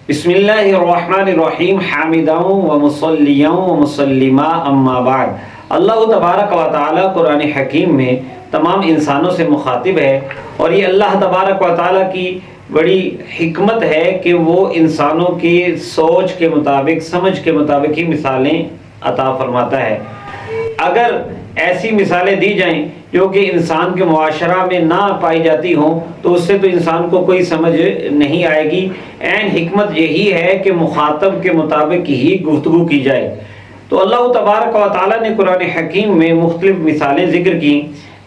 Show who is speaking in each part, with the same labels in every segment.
Speaker 1: بسم اللہ الرحمن الرحیم حامداً و مصلیاً و مسلما اما بعد۔ اللہ تبارک و تعالیٰ قرآن حکیم میں تمام انسانوں سے مخاطب ہے، اور یہ اللہ تبارک و تعالیٰ کی بڑی حکمت ہے کہ وہ انسانوں کی سوچ کے مطابق، سمجھ کے مطابق ہی مثالیں عطا فرماتا ہے۔ اگر ایسی مثالیں دی جائیں جو کہ انسان کے معاشرہ میں نہ پائی جاتی ہوں تو اس سے تو انسان کو کوئی سمجھ نہیں آئے گی۔ عین حکمت یہی ہے کہ مخاطب کے مطابق ہی گفتگو کی جائے۔ تو اللہ تبارک و تعالیٰ نے قرآن حکیم میں مختلف مثالیں ذکر کی،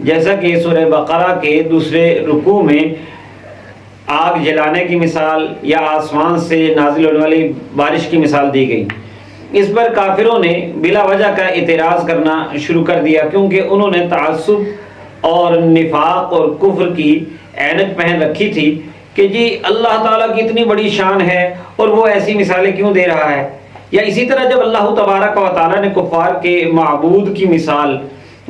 Speaker 1: جیسا کہ سورہ بقرہ کے دوسرے رکوع میں آگ جلانے کی مثال یا آسمان سے نازل ہونے والی بارش کی مثال دی گئی۔ اس پر کافروں نے بلا وجہ کا اعتراض کرنا شروع کر دیا، کیونکہ انہوں نے تعصب اور نفاق اور کفر کی عینت پہن رکھی تھی کہ جی اللہ تعالیٰ کی اتنی بڑی شان ہے اور وہ ایسی مثالیں کیوں دے رہا ہے۔ یا اسی طرح جب اللہ تبارک و تعالیٰ نے کفار کے معبود کی مثال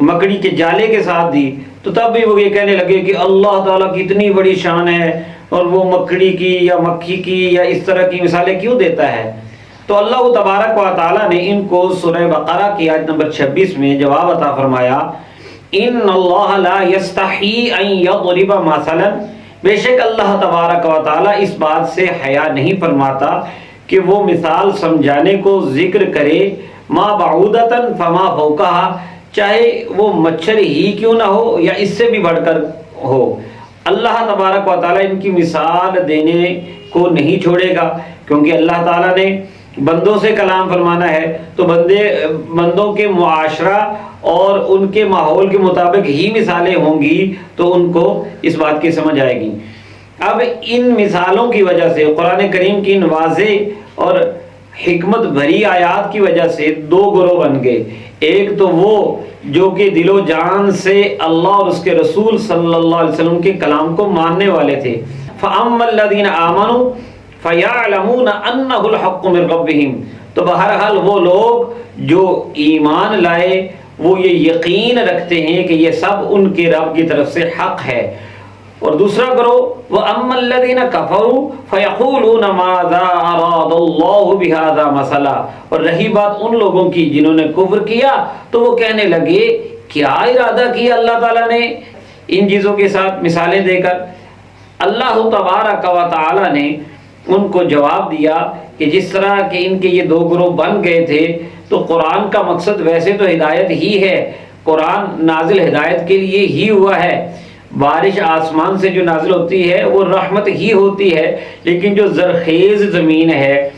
Speaker 1: مکڑی کے جالے کے ساتھ دی تو تب بھی وہ یہ کہنے لگے کہ اللہ تعالیٰ کی اتنی بڑی شان ہے اور وہ مکڑی کی یا مکھی کی یا اس طرح کی مثالیں کیوں دیتا ہے۔ تو اللہ تبارک و تعالیٰ نے ان کو سورہ بقرہ کی آیت نمبر 26 میں جواب عطا فرمایا، ان اللہ لا یستحی ان یضرب مثلا، بے شک اللہ تبارک و تعالیٰ اس بات سے حیا نہیں فرماتا کہ وہ مثال سمجھانے کو ذکر کرے، ما بعودتا فما فوقہا، چاہے وہ مچھر ہی کیوں نہ ہو یا اس سے بھی بڑھ کر ہو۔ اللہ تبارک و تعالیٰ ان کی مثال دینے کو نہیں چھوڑے گا، کیونکہ اللہ تعالیٰ نے بندوں سے کلام فرمانا ہے تو بندوں کے معاشرہ اور ان کے ماحول کے مطابق ہی مثالیں ہوں گی تو ان کو اس بات کی سمجھ آئے گی۔ اب ان مثالوں کی وجہ سے، قرآن کریم کی ان واضح اور حکمت بھری آیات کی وجہ سے دو گروہ بن گئے۔ ایک تو وہ جو کہ دل و جان سے اللہ اور اس کے رسول صلی اللہ علیہ وسلم کے کلام کو ماننے والے تھے، فَأَمَّا الَّذِينَ آمَنُوا فَيَعْلَمُونَ أَنَّهُ الْحَقُّ مِنْ رَبِّهِمْ، تو بہرحال وہ لوگ جو ایمان لائے وہ یہ یقین رکھتے ہیں کہ یہ سب ان کے رب کی طرف سے حق ہے۔ اور دوسرا گروہ وَأَمَّا الَّذِينَ كَفَرُوا فَيَقُولُونَ مَاذَا أَرَادَ اللَّهُ بِهَذَا مَثَلًا، اور رہی بات ان لوگوں کی جنہوں نے کفر کیا تو وہ کہنے لگے کیا ارادہ کیا اللہ تعالیٰ نے ان چیزوں کے ساتھ مثالیں دے کر۔ اللہ تبارک و تعالیٰ نے ان کو جواب دیا کہ جس طرح کہ ان کے یہ دو گروہ بن گئے تھے تو قرآن کا مقصد ویسے تو ہدایت ہی ہے، قرآن نازل ہدایت کے لیے ہی ہوا ہے۔ بارش آسمان سے جو نازل ہوتی ہے وہ رحمت ہی ہوتی ہے، لیکن جو زرخیز زمین ہے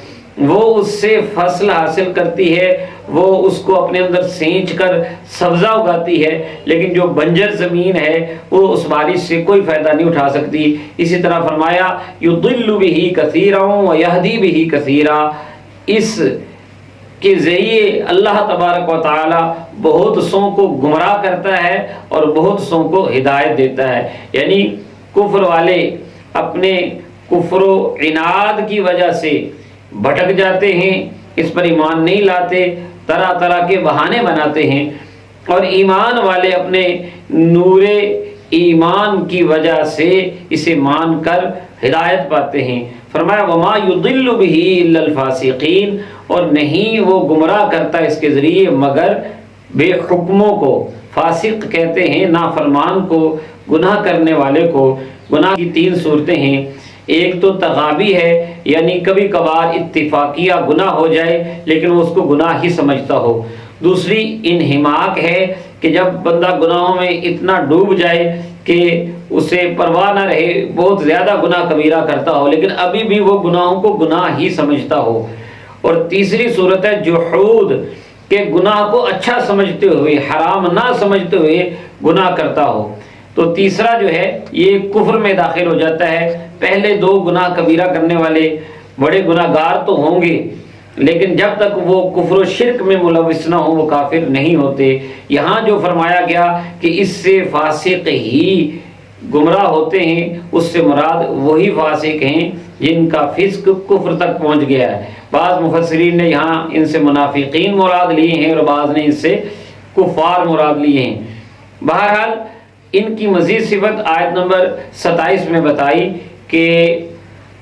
Speaker 1: وہ اس سے فصل حاصل کرتی ہے، وہ اس کو اپنے اندر سینچ کر سبزہ اگاتی ہے، لیکن جو بنجر زمین ہے وہ اس بارش سے کوئی فائدہ نہیں اٹھا سکتی۔ اسی طرح فرمایا یضل بہ کثیرا ویہدی بہ کثیرا، اس کے ذریعے اللہ تبارک و تعالی بہت سوں کو گمراہ کرتا ہے اور بہت سوں کو ہدایت دیتا ہے۔ یعنی کفر والے اپنے کفر و عناد کی وجہ سے بھٹک جاتے ہیں، اس پر ایمان نہیں لاتے، طرح طرح کے بہانے بناتے ہیں، اور ایمان والے اپنے نور ایمان کی وجہ سے اسے مان کر ہدایت پاتے ہیں۔ فرمایا وما یضل بہ الا الفاسقین، اور نہیں وہ گمراہ کرتا اس کے ذریعے مگر بے حکموں کو۔ فاسق کہتے ہیں نافرمان کو، گناہ کرنے والے کو۔ گناہ کی تین صورتیں ہیں، ایک تو تغابی ہے، یعنی کبھی کبھار اتفاقیہ گناہ ہو جائے لیکن وہ اس کو گناہ ہی سمجھتا ہو۔ دوسری انہماک ہے کہ جب بندہ گناہوں میں اتنا ڈوب جائے کہ اسے پرواہ نہ رہے، بہت زیادہ گناہ کبیرہ کرتا ہو لیکن ابھی بھی وہ گناہوں کو گناہ ہی سمجھتا ہو۔ اور تیسری صورت ہے جحود، کہ گناہ کو اچھا سمجھتے ہوئے، حرام نہ سمجھتے ہوئے گناہ کرتا ہو۔ تو تیسرا جو ہے یہ کفر میں داخل ہو جاتا ہے۔ پہلے دو گناہ کبیرہ کرنے والے بڑے گناہ گار تو ہوں گے لیکن جب تک وہ کفر و شرک میں ملوث نہ ہوں وہ کافر نہیں ہوتے۔ یہاں جو فرمایا گیا کہ اس سے فاسق ہی گمراہ ہوتے ہیں، اس سے مراد وہی فاسق ہیں جن کا فسق کفر تک پہنچ گیا ہے۔ بعض مفسرین نے یہاں ان سے منافقین مراد لیے ہیں اور بعض نے ان سے کفار مراد لیے ہیں۔ بہرحال ان کی مزید صفت آیت نمبر 27 میں بتائی کہ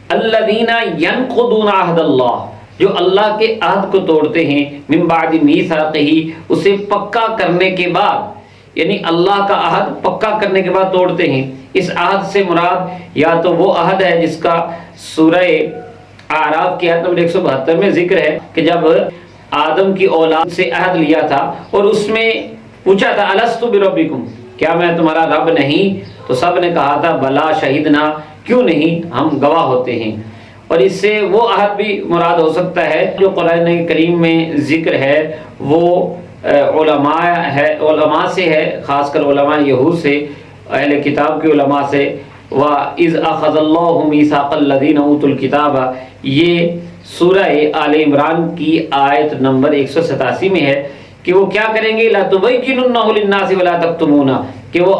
Speaker 1: الذین ینقضون عہد اللہ، جو اللہ کے عہد کو توڑتے ہیں، من بعد میثاقہ، اسے پکا کرنے کے بعد، یعنی اللہ کا عہد پکا کرنے کے بعد توڑتے ہیں۔ اس عہد سے مراد یا تو وہ عہد ہے جس کا سورہ اعراف کی آیت نمبر 172 میں ذکر ہے کہ جب آدم کی اولاد سے عہد لیا تھا اور اس میں پوچھا تھا الست بربکم، کیا میں تمہارا رب نہیں؟ تو سب نے کہا تھا بلا شہیدنا، کیوں نہیں، ہم گواہ ہوتے ہیں۔ اور اس سے وہ عہد بھی مراد ہو سکتا ہے جو قرآن کریم میں ذکر ہے، وہ علماء سے ہے، خاص کر علماء یہود سے، اہل کتاب کے علماء سے۔ وَإِذْ أَخَذَ اللَّهُ مِيثَاقَ الَّذِينَ أُوتُوا الْكِتَابَ، یہ سورہ آل عمران کی آیت نمبر 187 میں ہے کہ وہ کیا کریں گے، لَتُبَيِّنُنَّهُ لِلنَّاسِ وَلَا تَكْتُمُونَ، کہ وہ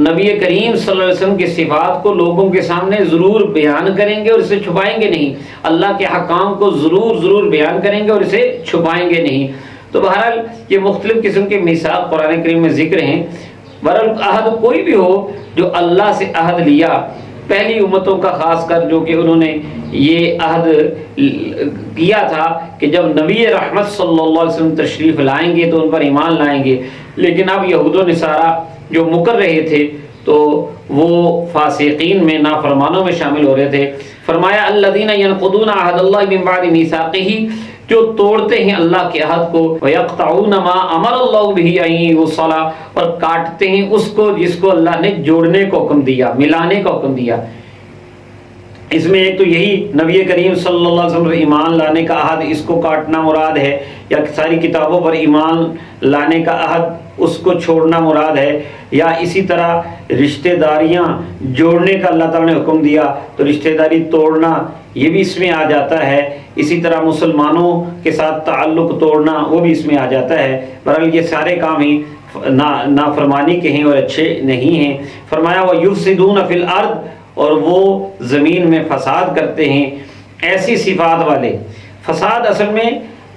Speaker 1: نبی کریم صلی اللہ علیہ وسلم کی صفات کو لوگوں کے سامنے ضرور بیان کریں گے اور اسے چھپائیں گے نہیں، اللہ کے حکام کو ضرور بیان کریں گے اور اسے چھپائیں گے نہیں۔ تو بہرحال یہ مختلف قسم کے میثاق قرآن کریم میں ذکر ہیں۔ بہرحال عہد کوئی بھی ہو جو اللہ سے عہد لیا، پہلی امتوں کا خاص کر جو کہ انہوں نے یہ عہد کیا تھا کہ جب نبی رحمت صلی اللہ علیہ وسلم تشریف لائیں گے تو ان پر ایمان لائیں گے، لیکن اب یہود و نصارہ جو مکر رہے تھے تو وہ فاسقین میں، نافرمانوں میں شامل ہو رہے تھے۔ فرمایا الذین ینقضون عہد اللہ من بعد میثاقہ، جو توڑتے ہیں اللہ کے عہد کو، وَيَقْطَعُونَ مَا أَمَرَ اللَّهُ بِهِ أَن يُوصَلَ، اور کاٹتے ہیں اس کو جس کو اللہ نے جوڑنے کو حکم دیا، ملانے کا حکم دیا۔ اس میں ایک تو یہی نبی کریم صلی اللہ علیہ وسلم پر ایمان لانے کا عہد، اس کو کاٹنا مراد ہے، یا ساری کتابوں پر ایمان لانے کا عہد اس کو چھوڑنا مراد ہے، یا اسی طرح رشتہ داریاں جوڑنے کا اللہ تعالیٰ نے حکم دیا تو رشتہ داری توڑنا یہ بھی اس میں آ جاتا ہے۔ اسی طرح مسلمانوں کے ساتھ تعلق توڑنا وہ بھی اس میں آ جاتا ہے۔ بہرحال یہ سارے کام ہی نافرمانی کے ہیں اور اچھے نہیں ہیں۔ فرمایا وَيُفْسِدُونَ فِي الْأَرْضِ، اور وہ زمین میں فساد کرتے ہیں۔ ایسی صفات والے فساد اصل میں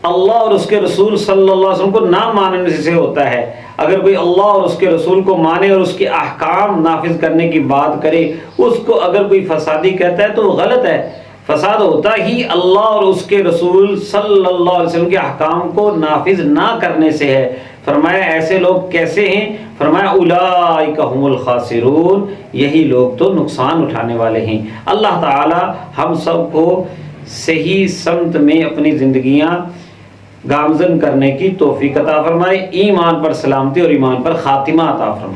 Speaker 1: اللہ اور اس کے رسول صلی اللہ علیہ وسلم کو نہ ماننے سے ہوتا ہے۔ اگر کوئی اللہ اور اس کے رسول کو مانے اور اس کے احکام نافذ کرنے کی بات کرے، اس کو اگر کوئی فسادی کہتا ہے تو وہ غلط ہے۔ فساد ہوتا ہی اللہ اور اس کے رسول صلی اللہ علیہ وسلم کے احکام کو نافذ نہ کرنے سے ہے۔ فرمایا ایسے لوگ کیسے ہیں؟ فرمایا اولئک هم الخاسرون، یہی لوگ تو نقصان اٹھانے والے ہیں۔ اللہ تعالی ہم سب کو صحیح سمت میں اپنی زندگیاں گامزن کرنے کی توفیق عطا فرمائے، ایمان پر سلامتی اور ایمان پر خاتمہ عطا فرمائے۔